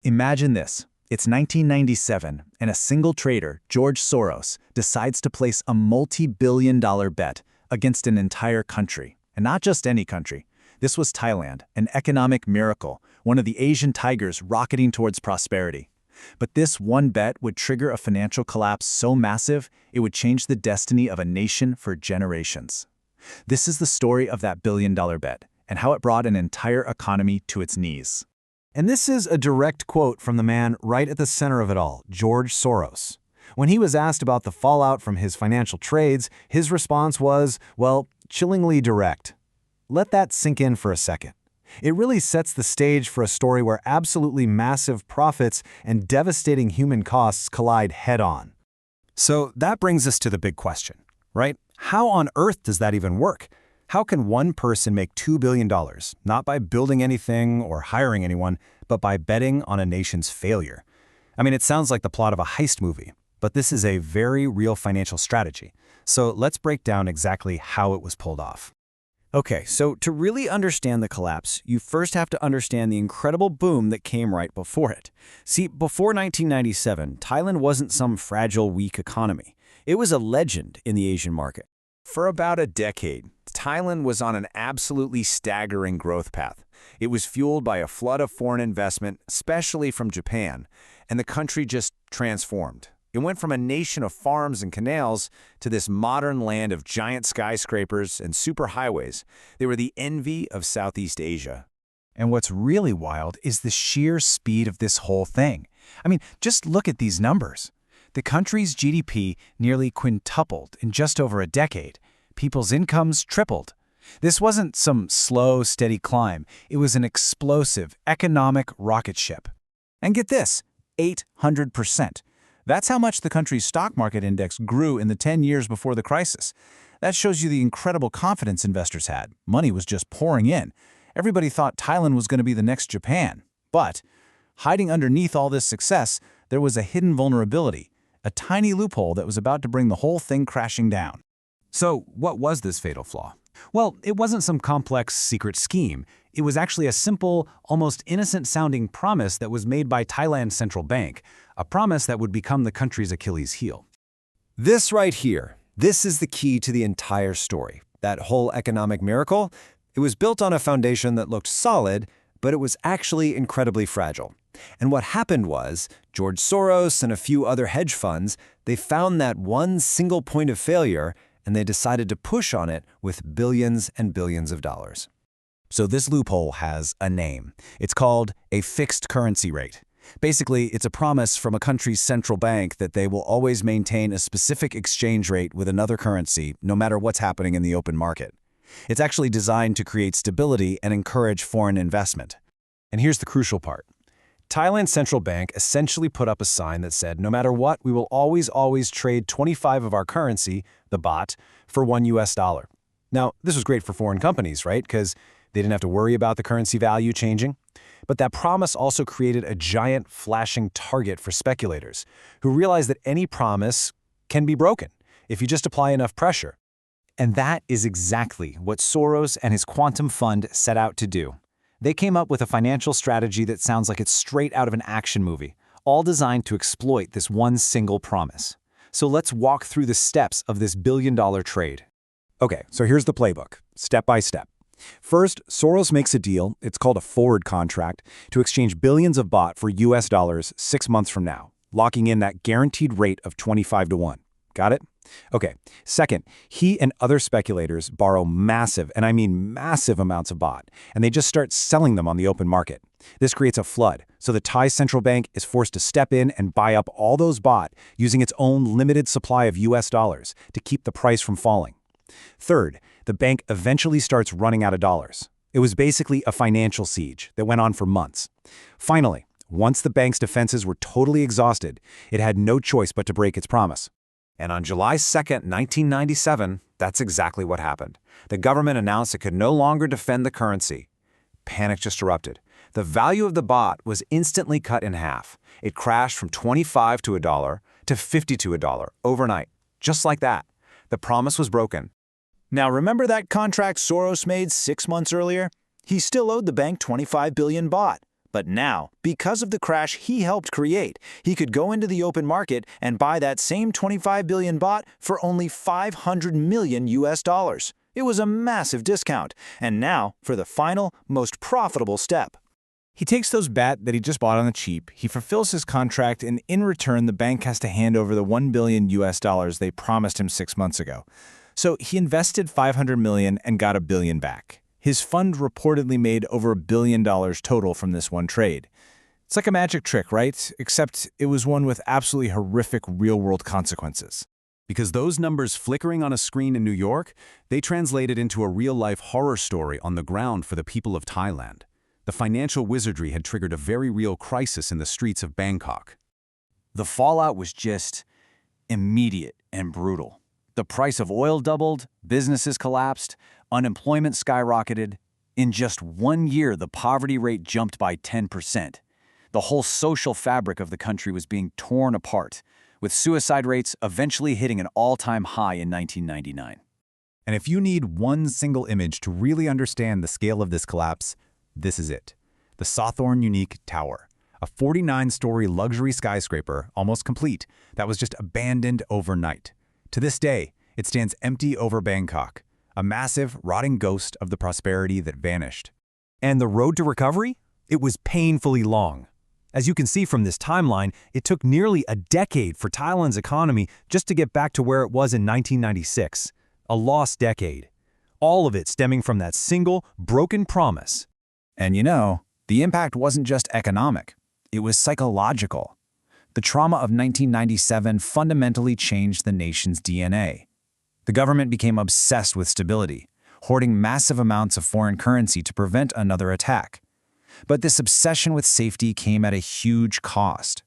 Imagine this. It's 1997, and a single trader, George Soros, decides to place a multi-billion-dollar bet against an entire country. And not just any country. This was Thailand, an economic miracle, one of the Asian tigers rocketing towards prosperity. But this one bet would trigger a financial collapse so massive, it would change the destiny of a nation for generations. This is the story of that billion-dollar bet, and how it brought an entire economy to its knees. And this is a direct quote from the man right at the center of it all, George Soros. When he was asked about the fallout from his financial trades, his response was, well, chillingly direct. Let that sink in for a second. It really sets the stage for a story where absolutely massive profits and devastating human costs collide head-on. So that brings us to the big question, right? How on earth does that even work? How can one person make $2 billion, not by building anything or hiring anyone, but by betting on a nation's failure? I mean, it sounds like the plot of a heist movie, but this is a very real financial strategy. So let's break down exactly how it was pulled off. Okay, so to really understand the collapse, you first have to understand the incredible boom that came right before it. See, before 1997, Thailand wasn't some fragile, weak economy. It was a legend in the Asian market. For about a decade, Thailand was on an absolutely staggering growth path. It was fueled by a flood of foreign investment, especially from Japan, and the country just transformed. It went from a nation of farms and canals to this modern land of giant skyscrapers and superhighways. They were the envy of Southeast Asia. And what's really wild is the sheer speed of this whole thing. I mean, just look at these numbers. The country's GDP nearly quintupled in just over a decade. People's incomes tripled. This wasn't some slow, steady climb. It was an explosive economic rocket ship. And get this, 800%. That's how much the country's stock market index grew in the 10 years before the crisis. That shows you the incredible confidence investors had. Money was just pouring in. Everybody thought Thailand was going to be the next Japan. But hiding underneath all this success, there was a hidden vulnerability, a tiny loophole that was about to bring the whole thing crashing down. So what was this fatal flaw? Well, it wasn't some complex secret scheme. It was actually a simple, almost innocent-sounding promise that was made by Thailand's central bank, a promise that would become the country's Achilles heel. This right here, this is the key to the entire story. That whole economic miracle, it was built on a foundation that looked solid, but it was actually incredibly fragile. And what happened was, George Soros and a few other hedge funds, they found that one single point of failure, and they decided to push on it with billions and billions of dollars. So this loophole has a name. It's called a fixed currency rate. Basically, it's a promise from a country's central bank that they will always maintain a specific exchange rate with another currency, no matter what's happening in the open market. It's actually designed to create stability and encourage foreign investment. And here's the crucial part. Thailand's central bank essentially put up a sign that said, no matter what, we will always trade 25 of our currency, the baht, for $1. Now, this was great for foreign companies, right? Because they didn't have to worry about the currency value changing. But that promise also created a giant flashing target for speculators who realized that any promise can be broken if you just apply enough pressure. And that is exactly what Soros and his quantum fund set out to do. They came up with a financial strategy that sounds like it's straight out of an action movie, all designed to exploit this one single promise. So let's walk through the steps of this billion-dollar trade. Okay, so here's the playbook, step by step. First, Soros makes a deal, it's called a forward contract, to exchange billions of baht for US dollars 6 months from now, locking in that guaranteed rate of 25-1. Got it? Okay, second, he and other speculators borrow massive, and I mean massive amounts of baht, and they just start selling them on the open market. This creates a flood, so the Thai central bank is forced to step in and buy up all those baht using its own limited supply of US dollars to keep the price from falling. Third, the bank eventually starts running out of dollars. It was basically a financial siege that went on for months. Finally, once the bank's defenses were totally exhausted, it had no choice but to break its promise. And on July 2nd, 1997, that's exactly what happened. The government announced it could no longer defend the currency. Panic just erupted. The value of the baht was instantly cut in half. It crashed from 25 to $1 to 50 to $1 overnight, just like that. The promise was broken. Now remember that contract Soros made 6 months earlier? He still owed the bank 25 billion baht, But now, because of the crash he helped create, he could go into the open market and buy that same 25 billion baht for only 500 million US dollars. It was a massive discount. And now for the final, most profitable step. He takes those baht that he just bought on the cheap, he fulfills his contract, and in return, the bank has to hand over the 1 billion US dollars they promised him 6 months ago. So he invested 500 million and got $1 billion back. His fund reportedly made over $1 billion total from this one trade. It's like a magic trick, right? Except it was one with absolutely horrific real-world consequences. Because those numbers flickering on a screen in New York, they translated into a real-life horror story on the ground for the people of Thailand. The financial wizardry had triggered a very real crisis in the streets of Bangkok. The fallout was just immediate and brutal. The price of oil doubled, businesses collapsed, unemployment skyrocketed. In just 1 year, the poverty rate jumped by 10%. The whole social fabric of the country was being torn apart, with suicide rates eventually hitting an all-time high in 1999. And if you need one single image to really understand the scale of this collapse, this is it. The Sawthorn Unique Tower, a 49-story luxury skyscraper, almost complete, that was just abandoned overnight. To this day, it stands empty over Bangkok, a massive, rotting ghost of the prosperity that vanished. And the road to recovery? It was painfully long. As you can see from this timeline, it took nearly a decade for Thailand's economy just to get back to where it was in 1996. A lost decade. All of it stemming from that single, broken promise. And you know, the impact wasn't just economic. It was psychological. The trauma of 1997 fundamentally changed the nation's DNA. The government became obsessed with stability, hoarding massive amounts of foreign currency to prevent another attack. But this obsession with safety came at a huge cost.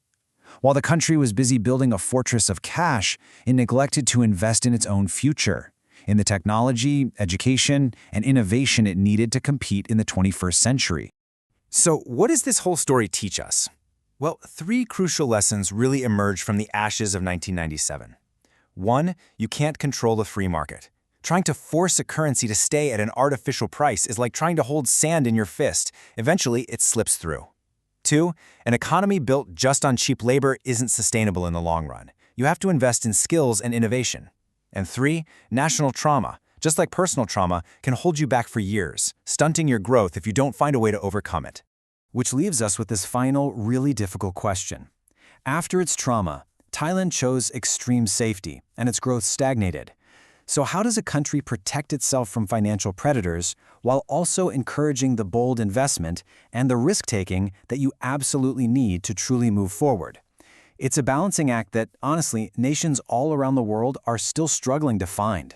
While the country was busy building a fortress of cash, it neglected to invest in its own future, in the technology, education, and innovation it needed to compete in the 21st century. So what does this whole story teach us? Well, 3 crucial lessons really emerged from the ashes of 1997. 1, you can't control the free market. Trying to force a currency to stay at an artificial price is like trying to hold sand in your fist. Eventually, it slips through. 2, an economy built just on cheap labor isn't sustainable in the long run. You have to invest in skills and innovation. And 3, national trauma, just like personal trauma, can hold you back for years, stunting your growth if you don't find a way to overcome it. Which leaves us with this final, really difficult question. After its trauma, Thailand chose extreme safety, and its growth stagnated. So how does a country protect itself from financial predators while also encouraging the bold investment and the risk-taking that you absolutely need to truly move forward? It's a balancing act that, honestly, nations all around the world are still struggling to find.